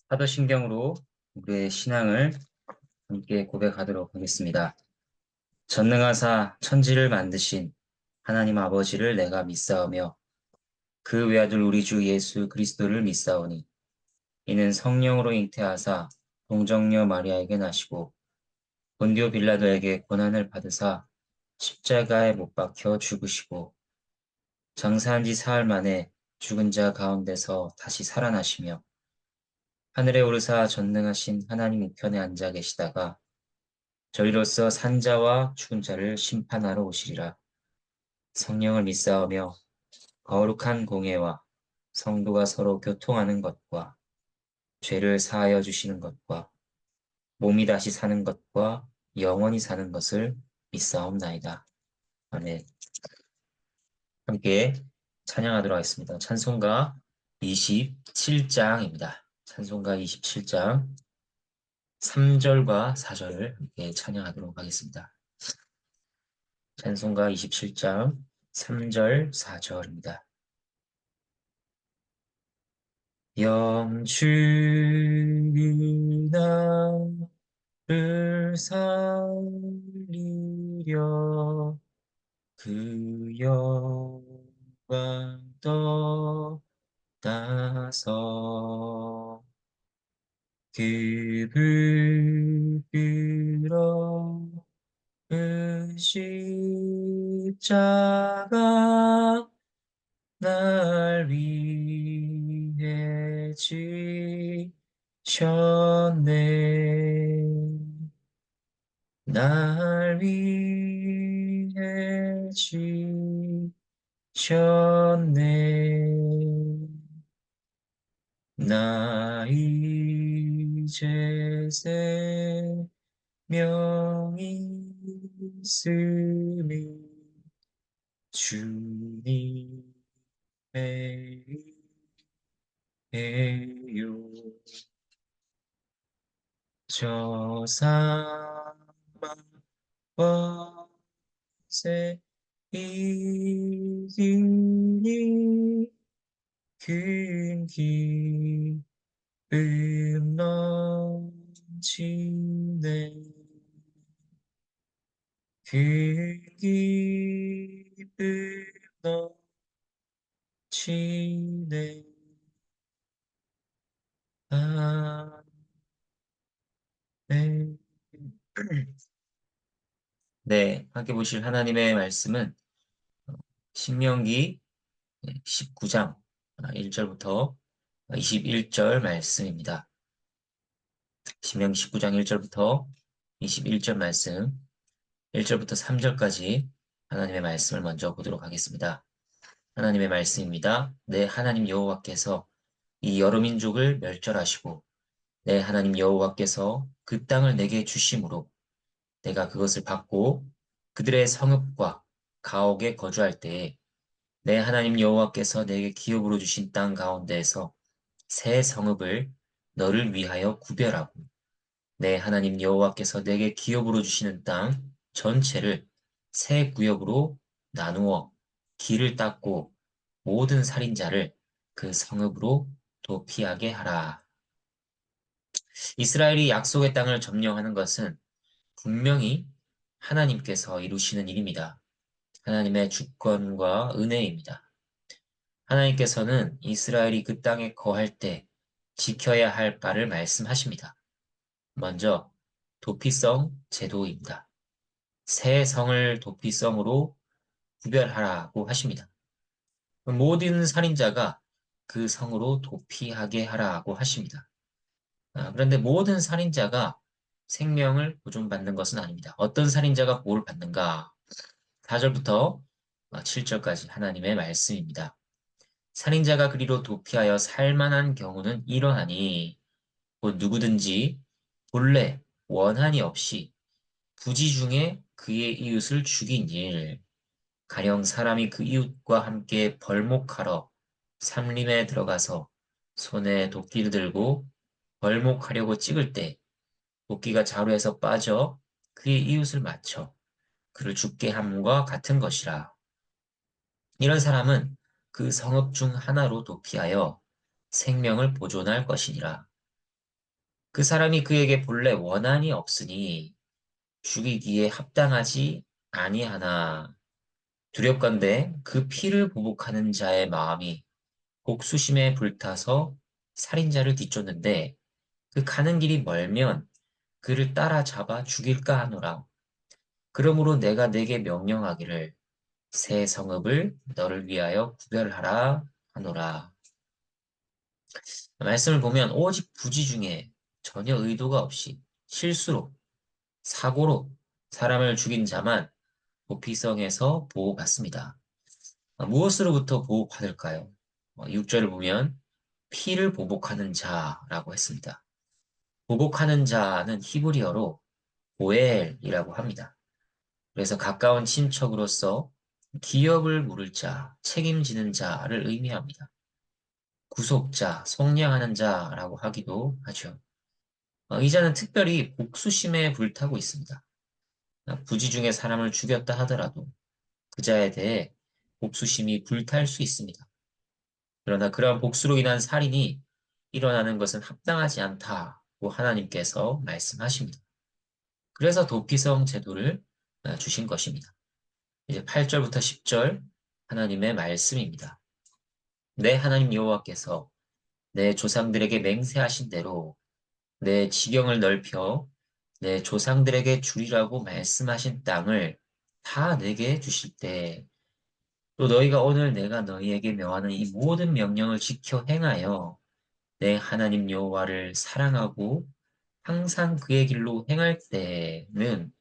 사도신경으로 우리의 신앙을 함께 고백하도록 하겠습니다. 전능하사 천지를 만드신 하나님 아버지를 내가 믿사오며 그 외아들 우리 주 예수 그리스도를 믿사오니 이는 성령으로 잉태하사 동정녀 마리아에게 나시고 본디오 빌라도에게 고난을 받으사 십자가에 못 박혀 죽으시고 장사한 지 사흘 만에 죽은 자 가운데서 다시 살아나시며 하늘에 오르사 전능하신 하나님 우편에 앉아 계시다가 저희로서 산자와 죽은 자를 심판하러 오시리라. 성령을 믿사오며 거룩한 공예와 성도가 서로 교통하는 것과 죄를 사하여 주시는 것과 몸이 다시 사는 것과 영원히 사는 것을 믿사옵나이다. 아멘. 함께 찬양하도록 하겠습니다. 찬송가 27장입니다. 찬송가 27장 3절과 4절을 함께 찬양하도록 하겠습니다. 찬송가 27장 3절, 4절입니다. 영주이 나를 살리려 그 영광 떠나서 그 불끄러 그 십자가 날 위해 지셨네. 날 위해 지셨네. 나 이제 생명이 있음이 주님의 은혜요. 저 사망과 세 이기니 큰 기쁨 넘치네. 큰 기쁨 넘치네. 아멘. 네, 함께 보실 하나님의 말씀은 신명기 19장 1절부터 21절 말씀입니다. 신명기 19장 1절부터 21절 말씀, 1절부터 3절까지 하나님의 말씀을 먼저 보도록 하겠습니다. 하나님의 말씀입니다. 내 하나님 여호와께서 이 여러 민족을 멸절하시고 내 하나님 여호와께서 그 땅을 내게 주심으로 내가 그것을 받고 그들의 성읍과 가옥에 거주할 때에 내 하나님 여호와께서 내게 기업으로 주신 땅 가운데에서 새 성읍을 너를 위하여 구별하고 내 하나님 여호와께서 내게 기업으로 주시는 땅 전체를 새 구역으로 나누어 길을 닦고 모든 살인자를 그 성읍으로 도피하게 하라. 이스라엘이 약속의 땅을 점령하는 것은 분명히 하나님께서 이루시는 일입니다. 하나님의 주권과 은혜입니다. 하나님께서는 이스라엘이 그 땅에 거할 때 지켜야 할 바를 말씀하십니다. 먼저 도피성 제도입니다. 새 성을 도피성으로 구별하라고 하십니다. 모든 살인자가 그 성으로 도피하게 하라고 하십니다. 그런데 모든 살인자가 생명을 보존받는 것은 아닙니다. 어떤 살인자가 보호를 받는가? 4절부터 7절까지 하나님의 말씀입니다. 살인자가 그리로 도피하여 살만한 경우는 이러하니 곧 누구든지 본래 원한이 없이 부지 중에 그의 이웃을 죽인 일, 가령 사람이 그 이웃과 함께 벌목하러 삼림에 들어가서 손에 도끼를 들고 벌목하려고 찍을 때 도끼가 자루에서 빠져 그의 이웃을 맞춰 그를 죽게 함과 같은 것이라. 이런 사람은 그 성읍 중 하나로 도피하여 생명을 보존할 것이니라. 그 사람이 그에게 본래 원한이 없으니 죽이기에 합당하지 아니하나 두렵건대 그 피를 보복하는 자의 마음이 복수심에 불타서 살인자를 뒤쫓는데 그 가는 길이 멀면 그를 따라잡아 죽일까 하노라. 그러므로 내가 내게 명령하기를 새 성읍을 너를 위하여 구별하라 하노라. 말씀을 보면 오직 부지 중에 전혀 의도가 없이 실수로 사고로 사람을 죽인 자만 도피성에서 보호받습니다. 무엇으로부터 보호받을까요? 6절을 보면 피를 보복하는 자라고 했습니다. 보복하는 자는 히브리어로 보엘이라고 합니다. 그래서 가까운 친척으로서 기업을 물을 자, 책임지는 자를 의미합니다. 구속자, 속량하는 자라고 하기도 하죠. 이 자는 특별히 복수심에 불타고 있습니다. 부지 중에 사람을 죽였다 하더라도 그 자에 대해 복수심이 불탈 수 있습니다. 그러나 그러한 복수로 인한 살인이 일어나는 것은 합당하지 않다고 하나님께서 말씀하십니다. 그래서 도피성 제도를 주신 것입니다. 이제 8절부터 10절 하나님의 말씀입니다. 내 하나님 여호와께서 내 조상들에게 맹세하신 대로 내 지경을 넓혀 내 조상들에게 주리라고 말씀하신 땅을 다 내게 주실 때 또 너희가 오늘 내가 너희에게 명하는 이 모든 명령을 지켜 행하여 내 하나님 여호와를 사랑하고 항상 그의 길로 행할 때는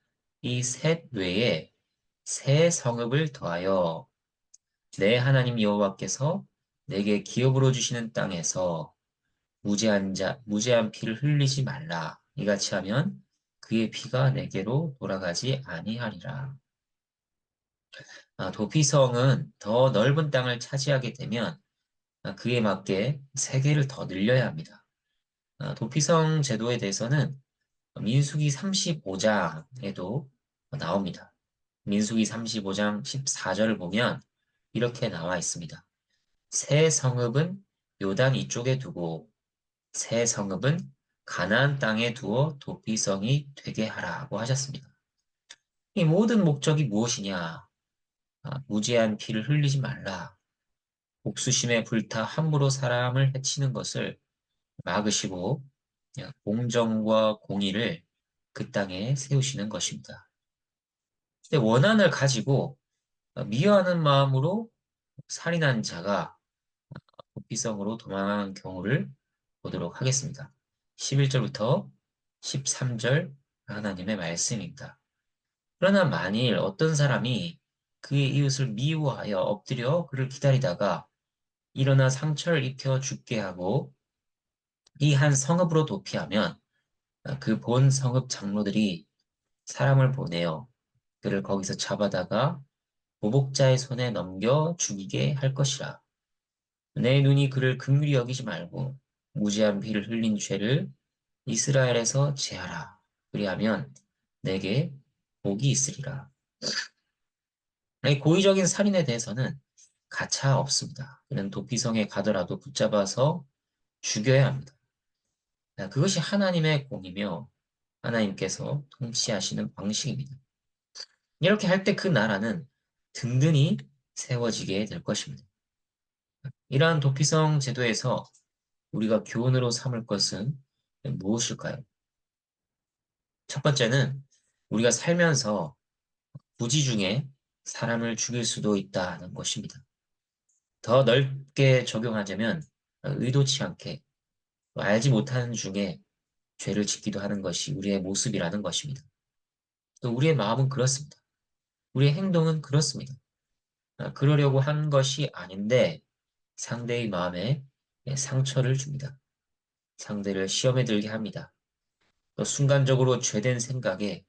이 셋 외에 새 성읍을 더하여 내 하나님 여호와께서 내게 기업으로 주시는 땅에서 무죄한 피를 흘리지 말라. 이같이 하면 그의 피가 내게로 돌아가지 아니하리라. 도피성은 더 넓은 땅을 차지하게 되면 그에 맞게 세계를 더 늘려야 합니다. 도피성 제도에 대해서는 민수기 35장에도 나옵니다. 민수기 35장 14절을 보면 이렇게 나와 있습니다. 새 성읍은 요단 이쪽에 두고 새 성읍은 가나안 땅에 두어 도피성이 되게 하라고 하셨습니다. 이 모든 목적이 무엇이냐? 무죄한 피를 흘리지 말라. 복수심에 불타 함부로 사람을 해치는 것을 막으시고 공정과 공의를 그 땅에 세우시는 것입니다. 근데 원한을 가지고 미워하는 마음으로 살인한 자가 도피성으로 도망한 경우를 보도록 하겠습니다. 11절부터 13절 하나님의 말씀입니다. 그러나 만일 어떤 사람이 그의 이웃을 미워하여 엎드려 그를 기다리다가 일어나 상처를 입혀 죽게 하고 이 한 성읍으로 도피하면 그 본 성읍 장로들이 사람을 보내어 그를 거기서 잡아다가 보복자의 손에 넘겨 죽이게 할 것이라. 내 눈이 그를 긍휼히 여기지 말고 무죄한 피를 흘린 죄를 이스라엘에서 제하라. 그리하면 내게 복이 있으리라. 이 고의적인 살인에 대해서는 가차 없습니다. 그는 도피성에 가더라도 붙잡아서 죽여야 합니다. 그것이 하나님의 공이며 하나님께서 통치하시는 방식입니다. 이렇게 할 때 그 나라는 든든히 세워지게 될 것입니다. 이러한 도피성 제도에서 우리가 교훈으로 삼을 것은 무엇일까요? 첫 번째는 우리가 살면서 부지 중에 사람을 죽일 수도 있다는 것입니다. 더 넓게 적용하자면 의도치 않게 알지 못하는 중에 죄를 짓기도 하는 것이 우리의 모습이라는 것입니다. 또 우리의 마음은 그렇습니다. 우리의 행동은 그렇습니다. 그러려고 한 것이 아닌데 상대의 마음에 상처를 줍니다. 상대를 시험에 들게 합니다. 또 순간적으로 죄된 생각에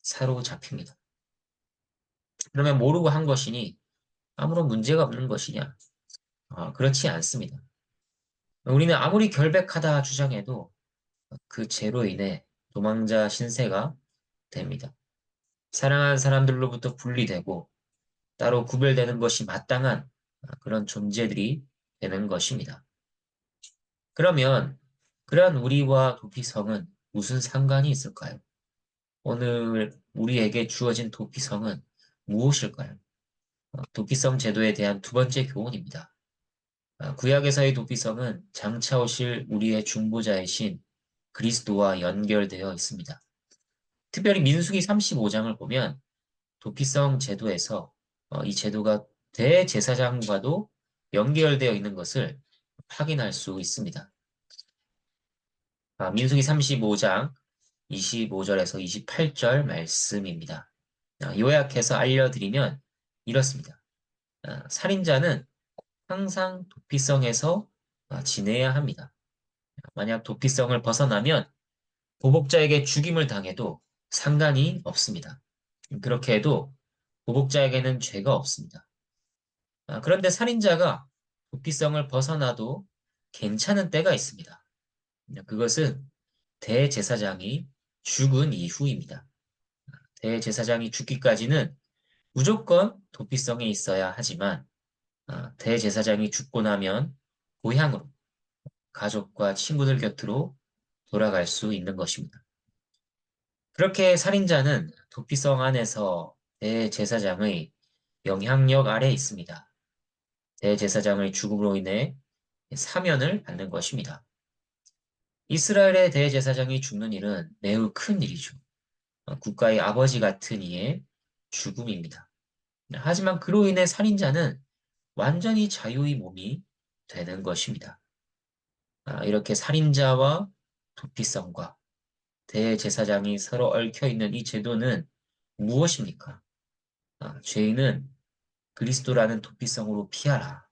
사로잡힙니다. 그러면 모르고 한 것이니 아무런 문제가 없는 것이냐? 그렇지 않습니다. 우리는 아무리 결백하다 주장해도 그 죄로 인해 도망자 신세가 됩니다. 사랑하는 사람들로부터 분리되고 따로 구별되는 것이 마땅한 그런 존재들이 되는 것입니다. 그러면 그러한 우리와 도피성은 무슨 상관이 있을까요? 오늘 우리에게 주어진 도피성은 무엇일까요? 도피성 제도에 대한 두 번째 교훈입니다. 구약에서의 도피성은 장차 오실 우리의 중보자이신 그리스도와 연결되어 있습니다. 특별히 민수기 35장을 보면 도피성 제도에서 이 제도가 대제사장과도 연결되어 있는 것을 확인할 수 있습니다. 민수기 35장 25절에서 28절 말씀입니다. 요약해서 알려드리면 이렇습니다. 살인자는 항상 도피성에서 지내야 합니다. 만약 도피성을 벗어나면 보복자에게 죽임을 당해도 상관이 없습니다. 그렇게 해도 보복자에게는 죄가 없습니다. 그런데 살인자가 도피성을 벗어나도 괜찮은 때가 있습니다. 그것은 대제사장이 죽은 이후입니다. 대제사장이 죽기까지는 무조건 도피성에 있어야 하지만 대제사장이 죽고 나면 고향으로 가족과 친구들 곁으로 돌아갈 수 있는 것입니다. 그렇게 살인자는 도피성 안에서 대제사장의 영향력 아래 있습니다. 대제사장의 죽음으로 인해 사면을 받는 것입니다. 이스라엘의 대제사장이 죽는 일은 매우 큰 일이죠. 국가의 아버지 같은 이의 죽음입니다. 하지만 그로 인해 살인자는 완전히 자유의 몸이 되는 것입니다. 이렇게 살인자와 도피성과 대제사장이 서로 얽혀 있는 이 제도는 무엇입니까? 죄인은 그리스도라는 도피성으로 피하라.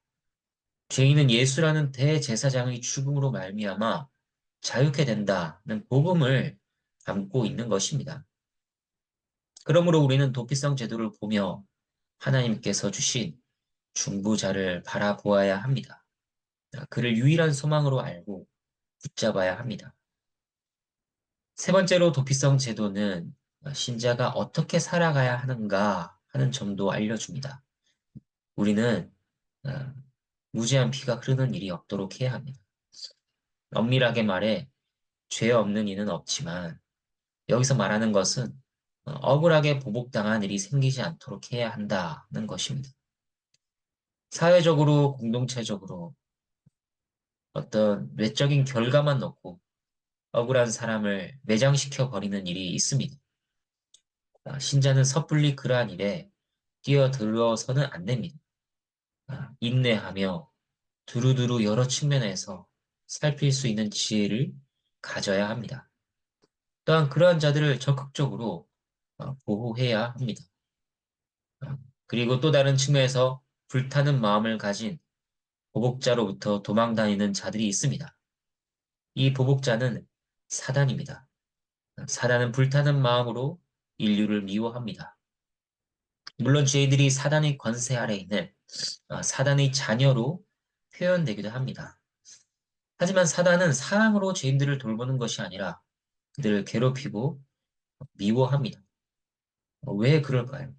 죄인은 예수라는 대제사장의 죽음으로 말미암아 자유케 된다는 복음을 담고 있는 것입니다. 그러므로 우리는 도피성 제도를 보며 하나님께서 주신 중보자를 바라보아야 합니다. 그를 유일한 소망으로 알고 붙잡아야 합니다. 세 번째로 도피성 제도는 신자가 어떻게 살아가야 하는가 하는 점도 알려줍니다. 우리는 어, 무죄한 피가 흐르는 일이 없도록 해야 합니다. 엄밀하게 말해 죄 없는 이는 없지만 여기서 말하는 것은 억울하게 보복당한 일이 생기지 않도록 해야 한다는 것입니다. 사회적으로, 공동체적으로 어떤 외적인 결과만 놓고 억울한 사람을 매장시켜 버리는 일이 있습니다. 신자는 섣불리 그러한 일에 뛰어들어서는 안 됩니다. 인내하며 두루두루 여러 측면에서 살필 수 있는 지혜를 가져야 합니다. 또한 그러한 자들을 적극적으로 보호해야 합니다. 그리고 또 다른 측면에서 불타는 마음을 가진 보복자로부터 도망다니는 자들이 있습니다. 이 보복자는 사단입니다. 사단은 불타는 마음으로 인류를 미워합니다. 물론 죄인들이 사단의 권세 아래 있는 사단의 자녀로 표현되기도 합니다. 하지만 사단은 사랑으로 죄인들을 돌보는 것이 아니라 그들을 괴롭히고 미워합니다. 왜 그럴까요?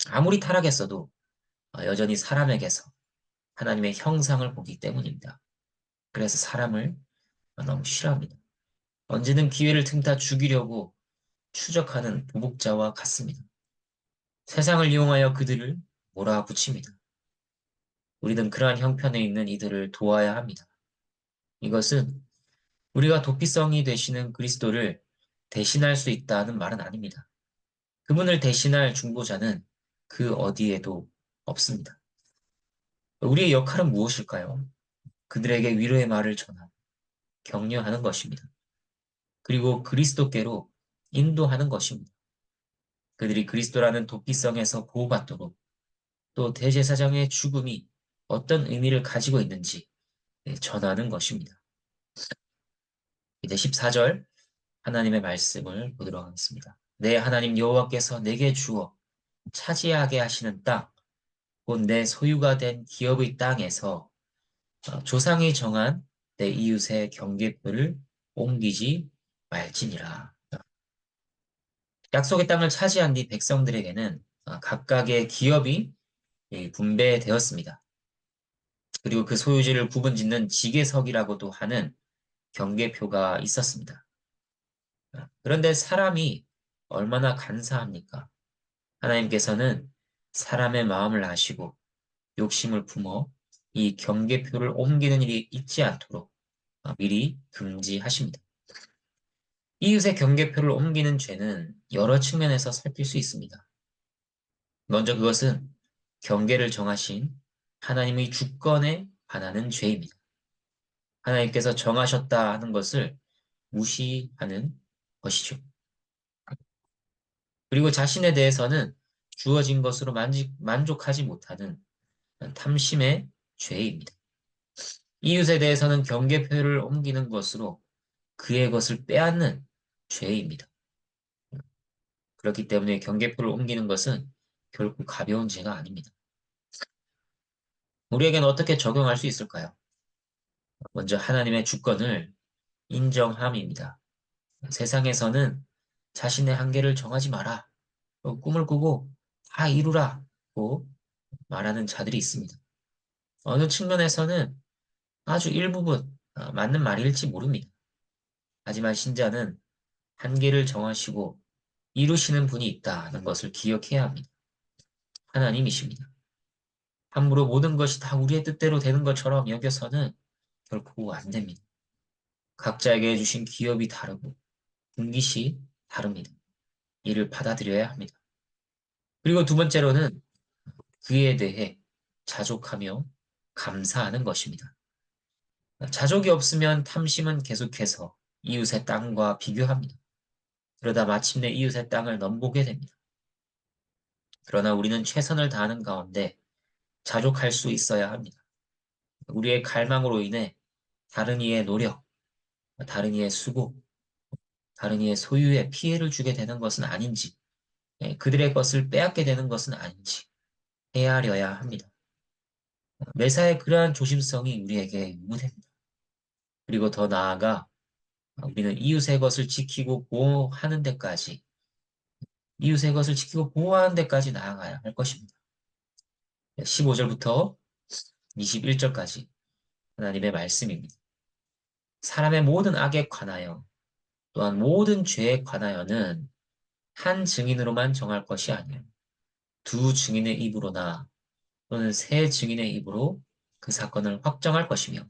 아무리 타락했어도 여전히 사람에게서 하나님의 형상을 보기 때문입니다. 그래서 사람을 너무 싫어합니다. 언제든 기회를 틈타 죽이려고 추적하는 보복자와 같습니다. 세상을 이용하여 그들을 몰아붙입니다. 우리는 그러한 형편에 있는 이들을 도와야 합니다. 이것은 우리가 도피성이 되시는 그리스도를 대신할 수 있다는 말은 아닙니다. 그분을 대신할 중보자는 그 어디에도 없습니다. 우리의 역할은 무엇일까요? 그들에게 위로의 말을 전하고 격려하는 것입니다. 그리고 그리스도께로 인도하는 것입니다. 그들이 그리스도라는 도피성에서 보호받도록 또 대제사장의 죽음이 어떤 의미를 가지고 있는지 전하는 것입니다. 이제 14절 하나님의 말씀을 보도록 하겠습니다. 내 하나님 여호와께서 내게 주어 차지하게 하시는 땅, 곧 내 소유가 된 기업의 땅에서 조상이 정한 내 이웃의 경계표를 옮기지 말지니라. 약속의 땅을 차지한 뒤 백성들에게는 각각의 기업이 분배되었습니다. 그리고 그 소유지를 구분짓는 지계석이라고도 하는 경계표가 있었습니다. 그런데 사람이 얼마나 간사합니까? 하나님께서는 사람의 마음을 아시고 욕심을 품어 이 경계표를 옮기는 일이 있지 않도록 미리 금지하십니다. 이웃의 경계표를 옮기는 죄는 여러 측면에서 살필 수 있습니다. 먼저 그것은 경계를 정하신 하나님의 주권에 반하는 죄입니다. 하나님께서 정하셨다 하는 것을 무시하는 것이죠. 그리고 자신에 대해서는 주어진 것으로 만족하지 못하는 탐심의 죄입니다. 이웃에 대해서는 경계표를 옮기는 것으로 그의 것을 빼앗는 죄입니다. 그렇기 때문에 경계표를 옮기는 것은 결코 가벼운 죄가 아닙니다. 우리에게는 어떻게 적용할 수 있을까요? 먼저 하나님의 주권을 인정함입니다. 세상에서는 자신의 한계를 정하지 마라. 꿈을 꾸고 다 이루라고 말하는 자들이 있습니다. 어느 측면에서는 아주 일부분 맞는 말일지 모릅니다. 하지만 신자는 한계를 정하시고 이루시는 분이 있다는 것을 기억해야 합니다. 하나님이십니다. 함부로 모든 것이 다 우리의 뜻대로 되는 것처럼 여겨서는 결코 안 됩니다. 각자에게 주신 기업이 다르고 분깃이 다릅니다. 이를 받아들여야 합니다. 그리고 두 번째로는 그에 대해 자족하며 감사하는 것입니다. 자족이 없으면 탐심은 계속해서 이웃의 땅과 비교합니다. 그러다 마침내 이웃의 땅을 넘보게 됩니다. 그러나 우리는 최선을 다하는 가운데 자족할 수 있어야 합니다. 우리의 갈망으로 인해 다른 이의 노력, 다른 이의 수고, 다른 이의 소유에 피해를 주게 되는 것은 아닌지, 그들의 것을 빼앗게 되는 것은 아닌지 헤아려야 합니다. 매사에 그러한 조심성이 우리에게 유무됩니다. 그리고 더 나아가 우리는 이웃의 것을 지키고 보호하는 데까지, 이웃의 것을 지키고 보호하는 데까지 나아가야 할 것입니다. 15절부터 21절까지 하나님의 말씀입니다. 사람의 모든 악에 관하여 또한 모든 죄에 관하여는 한 증인으로만 정할 것이 아니요 두 증인의 입으로나 또는 세 증인의 입으로 그 사건을 확정할 것이며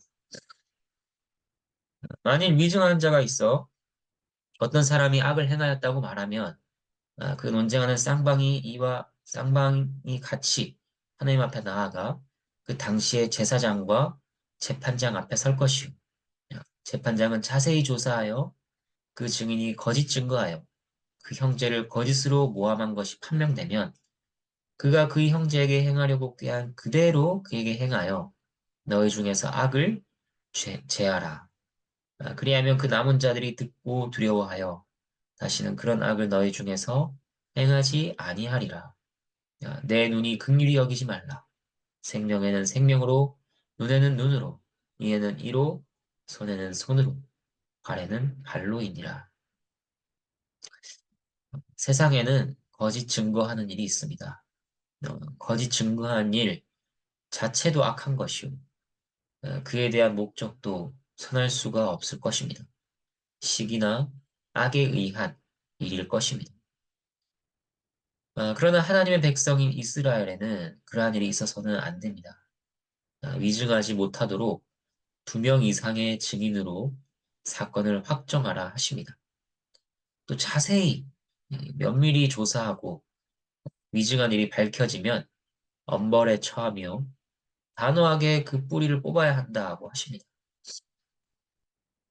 만일 위증하는 자가 있어 어떤 사람이 악을 행하였다고 말하면 그 논쟁하는 쌍방이 같이 하나님 앞에 나아가 그 당시의 제사장과 재판장 앞에 설 것이요 재판장은 자세히 조사하여 그 증인이 거짓 증거하여 그 형제를 거짓으로 모함한 것이 판명되면 그가 그 형제에게 행하려고 꾀한 그대로 그에게 행하여 너희 중에서 악을 제하라. 그리하면 그 남은 자들이 듣고 두려워하여 다시는 그런 악을 너희 중에서 행하지 아니하리라. 내 눈이 긍휼히 여기지 말라. 생명에는 생명으로, 눈에는 눈으로, 이에는 이로, 손에는 손으로, 발에는 발로이니라. 세상에는 거짓 증거하는 일이 있습니다. 거짓 증거한 일 자체도 악한 것이요. 그에 대한 목적도 선할 수가 없을 것입니다. 시기나 악에 의한 일일 것입니다. 그러나 하나님의 백성인 이스라엘에는 그러한 일이 있어서는 안 됩니다. 위증하지 못하도록 2명 이상의 증인으로 사건을 확정하라 하십니다. 또 자세히 면밀히 조사하고 위증한 일이 밝혀지면 엄벌에 처하며 단호하게 그 뿌리를 뽑아야 한다고 하십니다.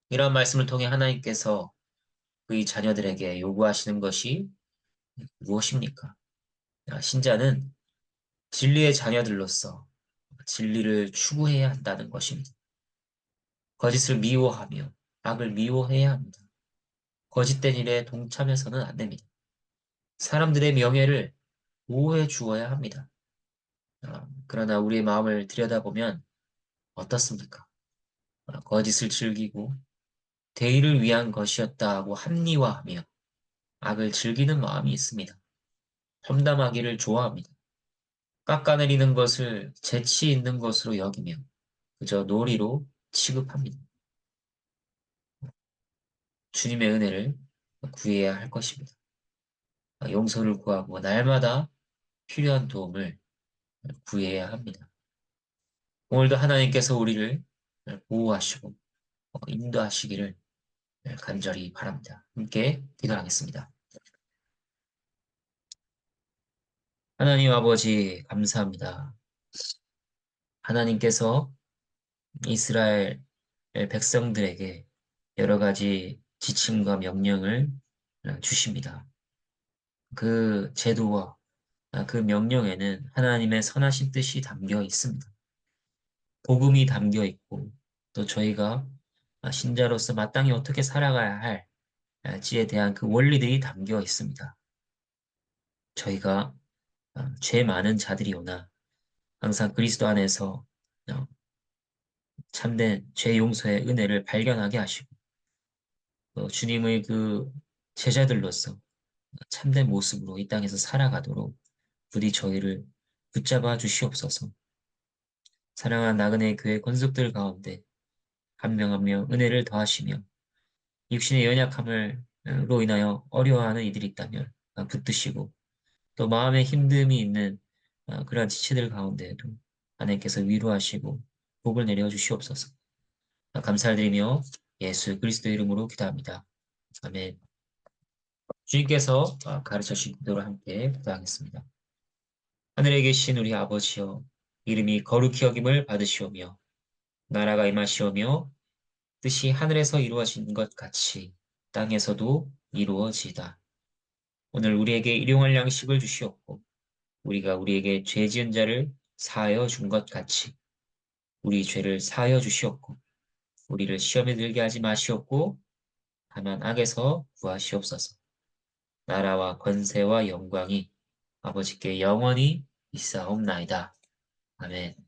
이런 말씀을 통해 하나님께서 그의 자녀들에게 요구하시는 것이 무엇입니까? 신자는 진리의 자녀들로서 진리를 추구해야 한다는 것입니다. 거짓을 미워하며 악을 미워해야 합니다. 거짓된 일에 동참해서는 안 됩니다. 사람들의 명예를 보호해 주어야 합니다. 그러나 우리의 마음을 들여다보면 어떻습니까? 거짓을 즐기고 대의를 위한 것이었다고 합리화하며 악을 즐기는 마음이 있습니다. 험담하기를 좋아합니다. 깎아내리는 것을 재치 있는 것으로 여기며 그저 놀이로 취급합니다. 주님의 은혜를 구해야 할 것입니다. 용서를 구하고 날마다 필요한 도움을 구해야 합니다. 오늘도 하나님께서 우리를 보호하시고 인도하시기를 간절히 바랍니다. 함께 기도하겠습니다. 하나님 아버지 감사합니다. 하나님께서 이스라엘 백성들에게 여러 가지 지침과 명령을 주십니다. 그 제도와 그 명령에는 하나님의 선하신 뜻이 담겨 있습니다. 복음이 담겨 있고 또 저희가 신자로서 마땅히 어떻게 살아가야 할지에 대한 그 원리들이 담겨 있습니다. 저희가 죄 많은 자들이오나 항상 그리스도 안에서 어, 참된 죄 용서의 은혜를 발견하게 하시고 또 주님의 그 제자들로서 참된 모습으로 이 땅에서 살아가도록 부디 저희를 붙잡아 주시옵소서. 사랑하는 나그네 교회 권속들 가운데 한 명 한 명 은혜를 더하시며 육신의 연약함을로 인하여 어려워하는 이들이 있다면 붙드시고 또 마음에 힘듦이 있는 그러한 지체들 가운데에도 하나님께서 위로하시고 복을 내려 주시옵소서. 감사드리며 예수 그리스도 이름으로 기도합니다. 아멘. 주님께서 가르쳐 주신 기도로 함께 기도하겠습니다. 하늘에 계신 우리 아버지여, 이름이 거룩히 여김을 받으시오며 나라가 임하시오며 뜻이 하늘에서 이루어진 것 같이 땅에서도 이루어지이다. 오늘 우리에게 일용할 양식을 주시옵고 우리가 우리에게 죄 지은 자를 사하여 준 것 같이 우리 죄를 사하여 주시옵고 우리를 시험에 들게 하지 마시옵고 다만 악에서 구하시옵소서. 나라와 권세와 영광이 아버지께 영원히 있사옵나이다. 아멘.